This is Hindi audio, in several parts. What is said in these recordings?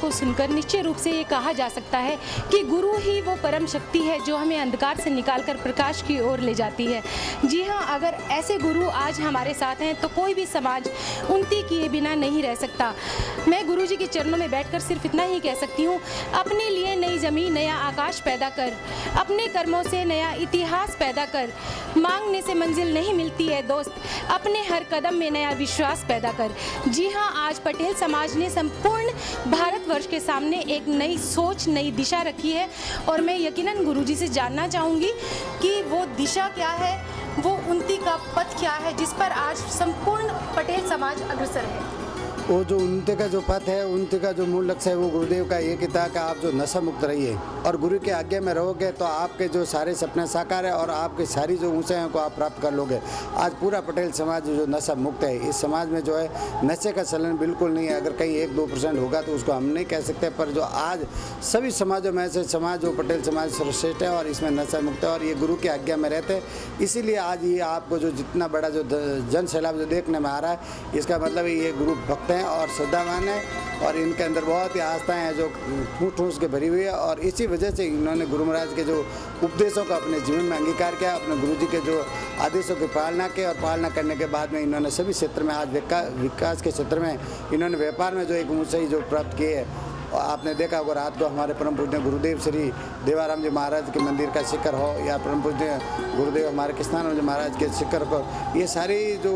को सुनकर निश्चय रूप से ये कहा जा सकता है कि गुरु ही वो परम शक्ति है जो हमें अंधकार से निकालकर प्रकाश की ओर ले जाती है। जी हाँ, अगर ऐसे गुरु आज हमारे साथ हैं तो कोई भी समाज उन्नति किए बिना नहीं रह सकता। मैं गुरु जी के चरणों में बैठकर सिर्फ इतना ही कह सकती हूँ, अपने लिए नई ज़मीन नया आकाश पैदा कर, अपने कर्मों से नया इतिहास पैदा कर। मांगने से मंजिल नहीं मिलती है दोस्त, अपने हर कदम में नया विश्वास पैदा कर। जी हाँ, आज पटेल समाज ने संपूर्ण भारतवर्ष के सामने एक नई सोच, नई दिशा रखी है और मैं यकीनन गुरुजी से जानना चाहूँगी कि वो दिशा क्या है, वो उन्नति का पथ क्या है जिस पर आज संपूर्ण पटेल समाज अग्रसर है। वो जो उन्नति का जो पथ है, उन्नति का जो मूल लक्ष्य है, वो गुरुदेव का एक ही था कि आप जो नशा मुक्त रहिए और गुरु के आज्ञा में रहोगे तो आपके जो सारे सपने साकार है और आपकी सारी जो ऊंचाइयों को आप प्राप्त कर लोगे। आज पूरा पटेल समाज जो नशा मुक्त है, इस समाज में जो है नशे का चलन बिल्कुल नहीं है। अगर कहीं 1-2% होगा तो उसको हम नहीं कह सकते, पर जो आज सभी समाजों में से समाज जो पटेल समाज सर्वश्रेष्ठ है और इसमें नशा मुक्त है और ये गुरु की आज्ञा में रहते हैं। इसीलिए आज ये आपको जो जितना बड़ा जो जन सैलाब जो देखने में आ रहा है, इसका मतलब ये गुरु भक्त और श्रद्धावान है और इनके अंदर बहुत ही आस्थाएं हैं जो ठूस के भरी हुई है और इसी वजह से इन्होंने गुरु महाराज के जो उपदेशों का अपने जीवन में अंगीकार किया, अपने गुरु जी के जो आदेशों की पालना की और पालना करने के बाद में इन्होंने सभी क्षेत्र में आज विकास के क्षेत्र में इन्होंने व्यापार में जो एक ऊंचाई जो प्राप्त की है। और आपने देखा होगा रात को हमारे परम पूज्य गुरुदेव श्री देवाराम जी महाराज के मंदिर का शिखर हो या परम पूज्य गुरुदेव हमारे कृष्णानंद जी महाराज के शिखर को, ये सारी जो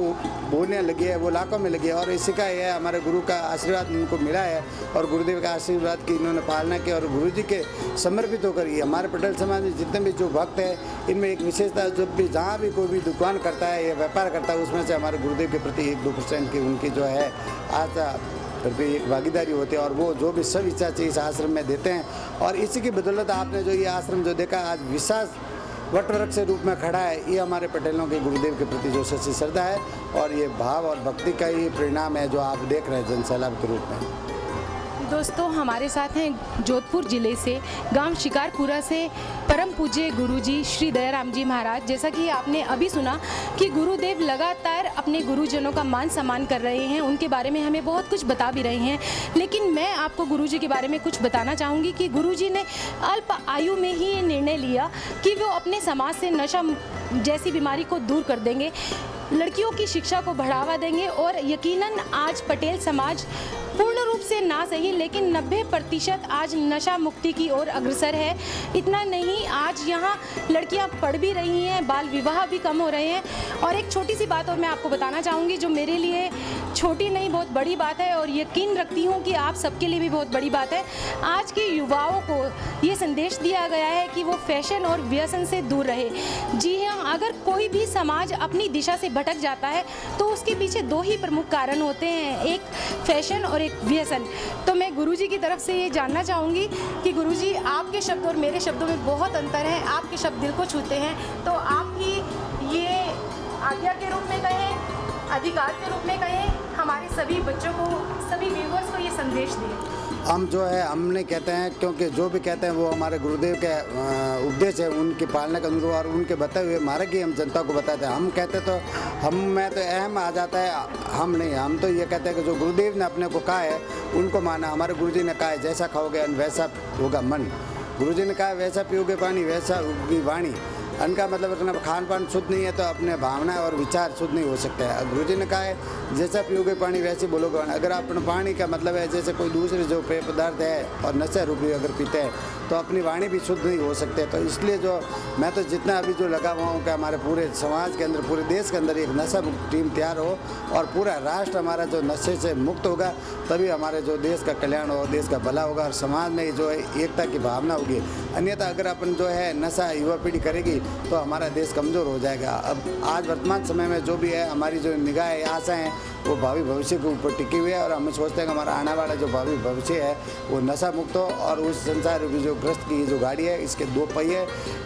बोलियाँ लगी है वो लाखों में लगी है और इसी का यह हमारे गुरु का आशीर्वाद उनको मिला है और गुरुदेव का आशीर्वाद की इन्होंने पालना की और गुरु जी के समर्पित होकर ये हमारे पटेल समाज में जितने भी जो भक्त है इनमें एक विशेषता, जब भी जहाँ भी कोई भी दुकान करता है या व्यापार करता है उसमें से हमारे गुरुदेव के प्रति 1-2% की उनकी जो है आस्था फिर एक भागीदारी होती है और वो जो भी सब इच्छा चाहिए इस आश्रम में देते हैं। और इसी की बदौलत आपने जो ये आश्रम जो देखा आज विशाल वटवृक्ष के रूप में खड़ा है, ये हमारे पटेलों के गुरुदेव के प्रति जो सच्ची श्रद्धा है और ये भाव और भक्ति का ही परिणाम है जो आप देख रहे हैं जन सैलाब के रूप में। दोस्तों, हमारे साथ हैं जोधपुर जिले से गांव शिकारपुरा से परम पूज्य गुरुजी श्री दयाराम जी महाराज। जैसा कि आपने अभी सुना कि गुरुदेव लगातार अपने गुरुजनों का मान सम्मान कर रहे हैं, उनके बारे में हमें बहुत कुछ बता भी रहे हैं, लेकिन मैं आपको गुरुजी के बारे में कुछ बताना चाहूँगी कि गुरुजी ने अल्प आयु में ही ये निर्णय लिया कि वो अपने समाज से नशा जैसी बीमारी को दूर कर देंगे, लड़कियों की शिक्षा को बढ़ावा देंगे और यकीनन आज पटेल समाज पूर्ण रूप से ना सही लेकिन 90% आज नशा मुक्ति की ओर अग्रसर है। इतना नहीं, आज यहाँ लड़कियाँ पढ़ भी रही हैं, बाल विवाह भी कम हो रहे हैं। और एक छोटी सी बात और मैं आपको बताना चाहूँगी जो मेरे लिए छोटी नहीं बहुत बड़ी बात है और यकीन रखती हूँ कि आप सबके लिए भी बहुत बड़ी बात है। आज के युवाओं को ये संदेश दिया गया है कि वो फैशन और व्यसन से दूर रहे। जी हाँ, अगर कोई भी समाज अपनी दिशा से भटक जाता है तो उसके पीछे 2 ही प्रमुख कारण होते हैं, एक फैशन और एक व्यसन। तो मैं गुरुजी की तरफ से ये जानना चाहूँगी कि गुरुजी, आपके शब्द और मेरे शब्दों में बहुत अंतर है, आपके शब्द दिल को छूते हैं, तो आपकी ये आज्ञा के रूप में कहें, अधिकार के रूप में कहें, हमारे सभी बच्चों को, सभी व्यूअर्स को ये संदेश दें। हम जो है हमने कहते हैं क्योंकि जो भी कहते हैं वो हमारे गुरुदेव के उपदेश है, उनकी पालना के अनुरूप और उनके बताए हुए मार्ग ही हम जनता को बताते हैं। हम कहते तो हम में तो अहम आ जाता है, हम नहीं, हम तो ये कहते हैं कि जो गुरुदेव ने अपने को कहा है उनको माना। हमारे गुरुजी ने कहा है जैसा खाओगे अन्न वैसा होगा मन, गुरुजी ने कहा वैसा पियोगे पानी वैसा होगी वाणी। अन्न का मतलब अपना खान पान शुद्ध नहीं है तो अपने भावना और विचार शुद्ध नहीं हो सकता है। गुरु जी ने कहा है जैसा पियोगे पानी वैसे बोलोगे वाणी। अगर अपना पानी का मतलब है जैसे कोई दूसरे जो पेय पदार्थ है और नशा रूपी अगर पीते हैं तो अपनी वाणी भी शुद्ध नहीं हो सकते। तो इसलिए जो मैं तो जितना अभी जो लगा हुआ हूँ कि हमारे पूरे समाज के अंदर, पूरे देश के अंदर एक नशा मुक्त टीम तैयार हो और पूरा राष्ट्र हमारा जो नशे से मुक्त होगा, तभी हमारे जो देश का कल्याण हो, देश का भला होगा और समाज में जो है एकता की भावना होगी। अन्यथा अगर अपन जो है नशा युवा पीढ़ी करेगी तो हमारा देश कमज़ोर हो जाएगा। अब आज वर्तमान समय में जो भी है हमारी जो निगाहें, आशाएँ हैं वो भावी भविष्य के ऊपर टिकी हुई है और हम सोचते हैं कि हमारा आने वाला जो भावी भविष्य है वो नशा मुक्त हो और उस संसार रूपी जो ग्रस्त की जो गाड़ी है इसके 2 पहिए,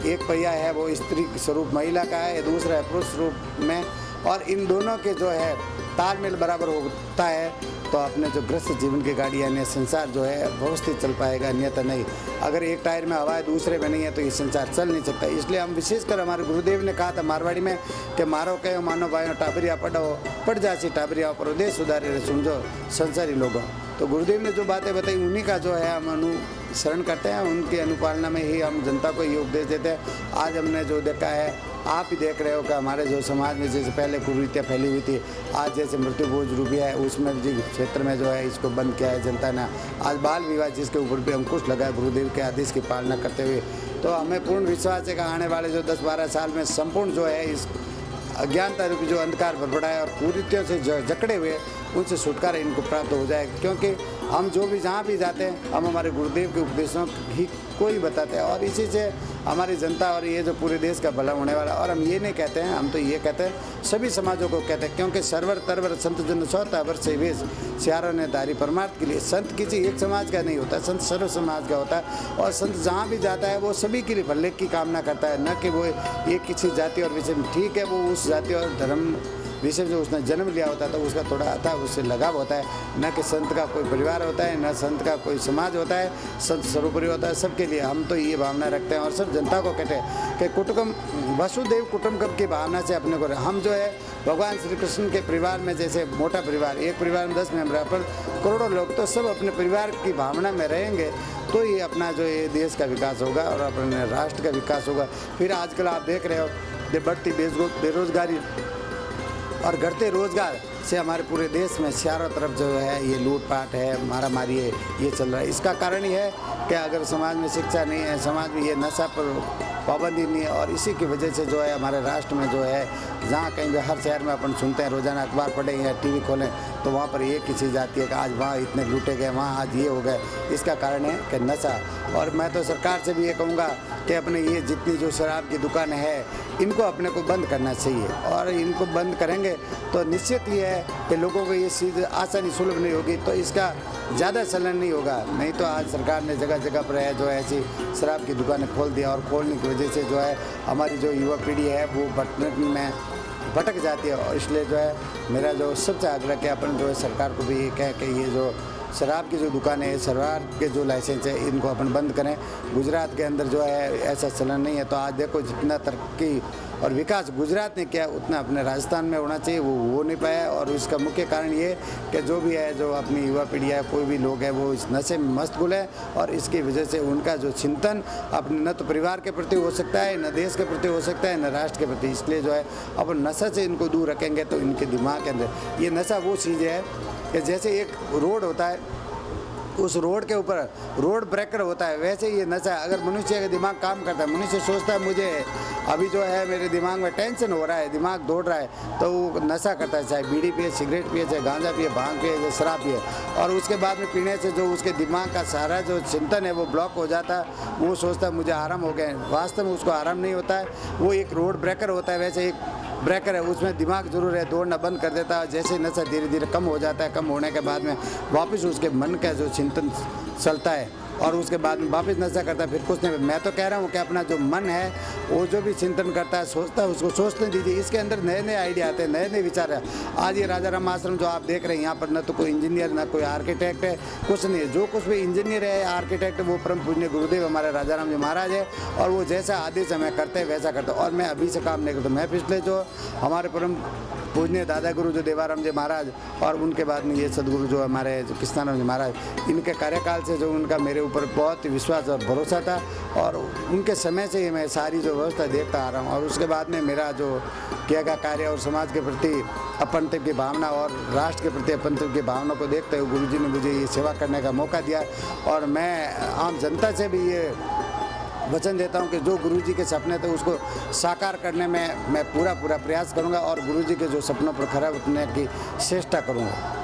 एक पहिया है वो स्त्री स्वरूप महिला का है, दूसरा है पुरुष रूप में, और इन दोनों के जो है तालमेल बराबर होता है तो अपने जो ग्रस्त जीवन की गाड़ी यानी संसार जो है व्यवस्थित चल पाएगा, अन्यथा नहीं। अगर एक टायर में हवा है दूसरे में नहीं है तो ये संसार चल नहीं सकता। इसलिए हम विशेषकर हमारे गुरुदेव ने कहा था मारवाड़ी में कि मारो कहो मानो भाइयों टाबरिया पढ़ो, पढ़ जासी टाबरिया पर देश सुधारे समझो संसारी लोगों। तो गुरुदेव ने जो बातें बताई उन्हीं का जो है हम अनुसरण करते हैं, उनकी अनुपालना में ही हम जनता को ये उपदेश देते हैं। आज हमने जो देखा है, आप ही देख रहे हो कि हमारे जो समाज में जैसे पहले कुरीतियाँ फैली हुई थी, आज जैसे मृत्यु भोज रूपी है उसमें भी क्षेत्र में जो है इसको बंद किया है जनता ने। आज बाल विवाह जिसके ऊपर भी अंकुश लगा है गुरुदेव के आदेश की पालना करते हुए। तो हमें पूर्ण विश्वास है कि आने वाले जो 10-12 साल में संपूर्ण जो है इस अज्ञानता रूपी जो अंधकार भरपड़ा है और कुरीतियों से जकड़े हुए उनसे छुटकारा इनको प्राप्त हो जाए, क्योंकि हम जो भी जहाँ भी जाते हैं हम हमारे गुरुदेव के उपदेशों ही को ही बताते हैं और इसी से हमारी जनता और ये जो पूरे देश का भला होने वाला। और हम ये नहीं कहते हैं, हम तो ये कहते हैं सभी समाजों को कहते हैं, क्योंकि सर्वर तरवर संत जन सोता वर्ष वेश सियारों ने धारी परमार्थ के लिए। संत किसी एक समाज का नहीं होता, संत सर्व समाज का होता है और संत जहाँ भी जाता है वो सभी के लिए भले की कामना करता है, न कि वो एक किसी जाति और विषय में। ठीक है, वो उस जाति और धर्म विषय जो उसने जन्म लिया होता है तो उसका थोड़ा आता उससे लगाव होता है, न कि संत का कोई परिवार होता है, न संत का कोई समाज होता है, संत सर्वोपरि होता है सबके लिए। हम तो ये भावना रखते हैं और सब जनता को कहते हैं कि कुटुंब वसुदेव कुटुंबकम की भावना से अपने को हम जो है भगवान श्री कृष्ण के परिवार में जैसे मोटा परिवार, एक परिवार में 10 मेंबर पर करोड़ों लोग, तो सब अपने परिवार की भावना में रहेंगे तो ये अपना जो ये देश का विकास होगा और अपने राष्ट्र का विकास होगा। फिर आजकल आप देख रहे हो ये बढ़ती बेरोजगारी और घटते रोजगार से हमारे पूरे देश में चारों तरफ जो है ये लूटपाट है, मारामारी है, ये चल रहा है। इसका कारण ये है कि अगर समाज में शिक्षा नहीं है, समाज में ये नशा पर पाबंदी नहीं है और इसी की वजह से जो है हमारे राष्ट्र में जो है जहाँ कहीं भी हर शहर में अपन सुनते हैं, रोजाना अखबार पढ़ें या टीवी खोलें तो वहाँ पर एक ही चीज़ आती है कि आज वहाँ इतने लूटे गए, वहाँ आज ये हो गए। इसका कारण है कि नशा। और मैं तो सरकार से भी ये कहूँगा कि अपने ये जितनी जो शराब की दुकानें है इनको अपने को बंद करना चाहिए और इनको बंद करेंगे तो निश्चित ये है कि लोगों को ये चीज़ आसानी सुलभ नहीं होगी, तो इसका ज़्यादा चलन नहीं होगा। नहीं तो आज सरकार ने जगह जगह पर है जो ऐसी शराब की दुकानें खोल दिया और खोलने की वजह से जो है हमारी जो युवा पीढ़ी है वो भटक जाती है। और इसलिए जो है मेरा जो सबसे आग्रह कि अपन जो है सरकार को भी ये कहे कि ये जो शराब की जो दुकानें हैं, शराब के जो लाइसेंस है इनको अपन बंद करें। गुजरात के अंदर जो है ऐसा चलन नहीं है। तो आज देखो जितना तरक्की और विकास गुजरात ने किया उतना अपने राजस्थान में होना चाहिए, वो हो नहीं पाया। और इसका मुख्य कारण ये कि जो भी है जो अपनी युवा पीढ़ी है, कोई भी लोग हैं वो इस नशे में मशगूल है और इसकी वजह से उनका जो चिंतन अपने न तो परिवार के प्रति हो सकता है, न देश के प्रति हो सकता है, न राष्ट्र के प्रति। इसलिए जो है अपन नशा से इनको दूर रखेंगे तो इनके दिमाग के अंदर ये नशा वो चीज़ है कि जैसे एक रोड होता है, उस रोड के ऊपर रोड ब्रेकर होता है, वैसे ये नशा अगर मनुष्य का दिमाग काम करता है, मनुष्य सोचता है मुझे अभी जो है मेरे दिमाग में टेंशन हो रहा है, दिमाग दौड़ रहा है, तो वो नशा करता है, चाहे बीड़ी पिए, सिगरेट पिए, चाहे गांजा पिए, भांग पिए, चाहे शराब पिए। और उसके बाद में पीने से जो उसके दिमाग का सारा जो चिंतन है वो ब्लॉक हो जाता है। वो सोचता है मुझे आराम हो गया, वास्तव में उसको आराम नहीं होता है। वो एक रोड ब्रेकर होता है, वैसे एक ब्रेकर है, उसमें दिमाग जरूर है, दौड़ना बंद कर देता है। जैसे नशा धीरे धीरे कम हो जाता है, कम होने के बाद में वापस उसके मन का जो चिंतन चलता है और उसके बाद में वापस नशा करता है, फिर कुछ नहीं। मैं तो कह रहा हूँ कि अपना जो मन है वो जो भी चिंतन करता है, सोचता है, उसको सोचने दीजिए। इसके अंदर नए नए आइडिया आते हैं, नए नए विचार है। आज ये राजा राम आश्रम जो आप देख रहे हैं यहाँ पर न तो कोई इंजीनियर न कोई आर्किटेक्ट है, कुछ नहीं है। जो कुछ भी इंजीनियर है, आर्किटेक्ट है, वो परम पूज्य गुरुदेव हमारे राजा राम जी महाराज है और वो जैसा आदेश हमें करते हैं वैसा करते हैं। और मैं अभी से काम नहीं करता, मैं पिछले जो हमारे परम पूजनीय दादा गुरु जो देवाराम जी महाराज और उनके बाद में ये सदगुरु जो हमारे जो कृष्णाराम जी महाराज, इनके कार्यकाल से जो उनका मेरे ऊपर बहुत विश्वास और भरोसा था और उनके समय से ही मैं सारी जो व्यवस्था देखता आ रहा हूँ। और उसके बाद में मेरा जो किया गया कार्य और समाज के प्रति अपनत्व की भावना और राष्ट्र के प्रति अपनत्व की भावना को देखते हुए गुरुजी ने मुझे ये सेवा करने का मौका दिया। और मैं आम जनता से भी ये वचन देता हूं कि जो गुरुजी के सपने थे उसको साकार करने में मैं पूरा प्रयास करूंगा और गुरुजी के जो सपनों पर खरा उतरने की चेष्टा करूंगा।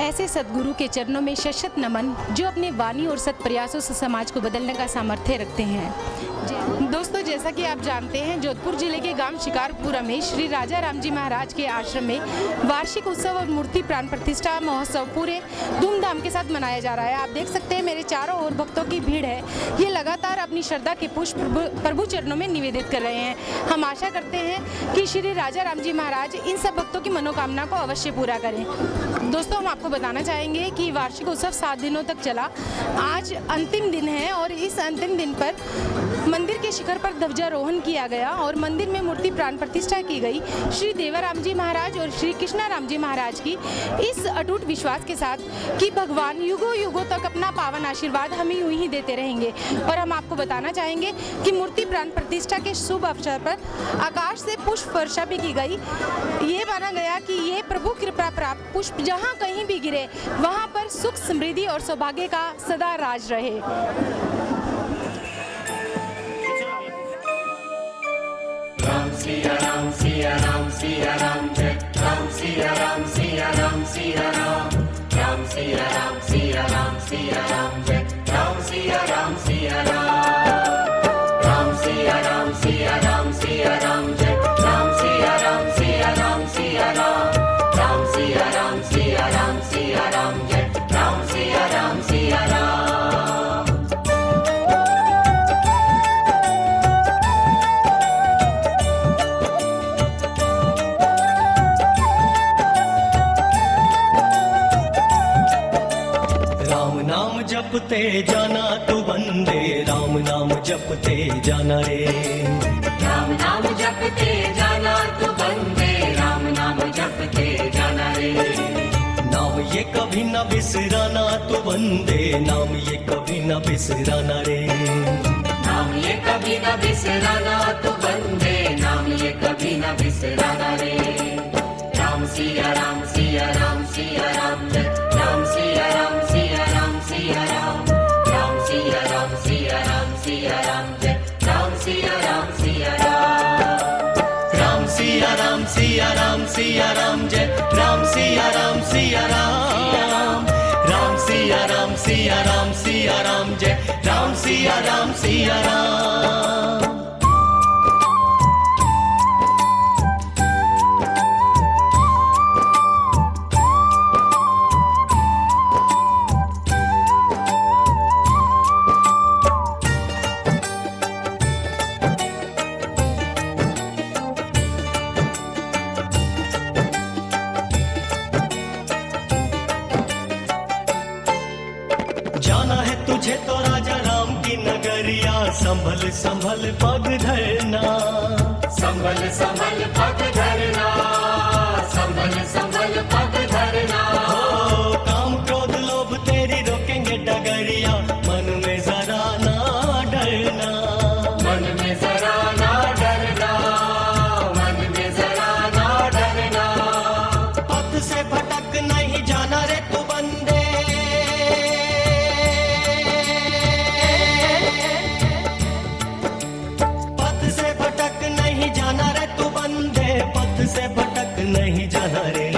ऐसे सद्गुरु के चरणों में शत नमन, जो अपने वाणी और सत प्रयासों से समाज को बदलने का सामर्थ्य रखते हैं। दोस्तों, जैसा कि आप जानते हैं, जोधपुर जिले के गांव शिकारपुरा में श्री राजा राम जी महाराज के आश्रम में वार्षिक उत्सव और मूर्ति प्राण प्रतिष्ठा महोत्सव पूरे धूमधाम के साथ मनाया जा रहा है। आप देख सकते हैं मेरे चारों ओर भक्तों की भीड़ है। ये लगातार अपनी श्रद्धा के पुष्प प्रभु चरणों में निवेदित कर रहे हैं। हम आशा करते हैं कि श्री राजा राम जी महाराज इन सब भक्तों की मनोकामना को अवश्य पूरा करें। दोस्तों, हम आपको बताना चाहेंगे कि वार्षिक उत्सव 7 दिनों तक चला। आज अंतिम दिन है और इस अंतिम दिन पर मंदिर के शिखर पर ध्वजारोहण किया गया और मंदिर में मूर्ति प्राण प्रतिष्ठा की गई श्री देवराम जी महाराज और श्री कृष्णाराम जी महाराज की, इस अटूट विश्वास के साथ कि भगवान युगों युगों तक अपना पावन आशीर्वाद हमें यूं ही देते रहेंगे। और हम आपको बताना चाहेंगे कि मूर्ति प्राण प्रतिष्ठा के शुभ अवसर पर आकाश से पुष्प वर्षा भी की गई। ये माना गया कि ये प्रभु कृपा प्राप्त पुष्प जहाँ कहीं भी गिरे वहाँ पर सुख समृद्धि और सौभाग्य का सदा राज रहे। राम सिया राम सिया राम सिया राम जय राम सिया राम सिया राम सिया राम राम सिया राम सिया राम सिया राम जय राम सिया राम सिया राम राम सिया राम सिया राम सिया राम जय राम सिया राम सिया राम सिया राम राम सिया राम सिया राम सिया राम जय राम सिया राम सिया राम। जपते जाना तू बंदे राम नाम जपते जाना रे, राम नाम जपते जाना तू बंदे राम नाम जपते जाना रे, नाम ये कभी न बिसराना तू बंदे नाम ये कभी न बिसराना रे, नाम ये कभी न बिसराना तू बंदे नाम ये कभी न बिसराना रे। राम सिया राम सिया राम सिया राम जय राम सिया राम सिया राम सिया राम राम सिया राम सिया राम सिया राम जय राम सिया राम सिया राम राम सिया राम सिया राम सिया राम जय राम सिया राम सिया राम राम सिया राम सिया राम सिया राम जय राम सिया राम सिया राम। जाना है तुझे तो राजा राम की नगरिया, संभल संभल पग धरना, संभल संभल पग धरना, संभल संभल पग धरना। ओ काम क्रोध लोभ तेरी रोकेंगे डगरिया, मन में जरा ना डरना, मन में जरा ना डरना, मन में जरा ना डरना। पथ से भटक नहीं जाना रे तू बंदे, पथ से भटक नहीं जाना रे तू बंदे, पथ से भटक नहीं जाना रे।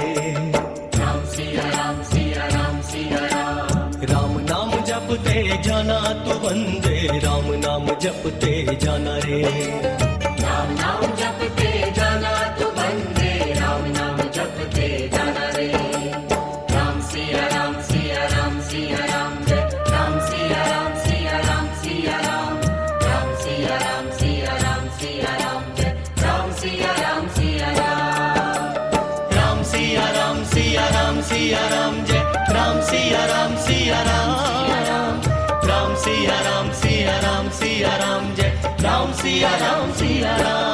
राम सिया राम सिया राम सिया राम, राम नाम जपते जाना तू बंदे राम नाम जपते जाना रे, राम नाम जपते जाना तू बंदे राम नाम जपते जाना रे। राम सिया राम सिया राम सिया राम जय राम सिया राम सिया राम सिया राम राम सिया राम सिया राम सिया राम जय राम सिया राम सिया राम राम सिया राम सिया राम सिया राम जय राम सिया राम सिया राम राम सिया राम सिया राम सिया राम जय राम सिया राम सिया राम।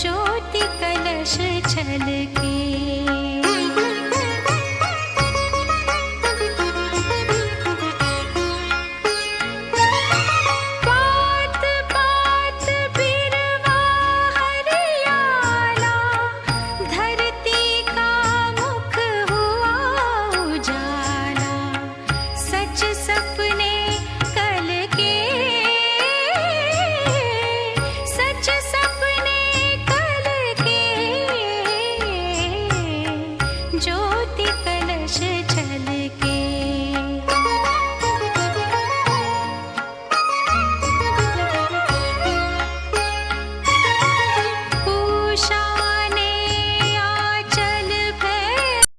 ज्योति कलश छलके। पात पात बिरवा हरियाला, धरती का मुख हुआ उजाला। सच सपने कल के, सच सपने कल के, ज्योति कल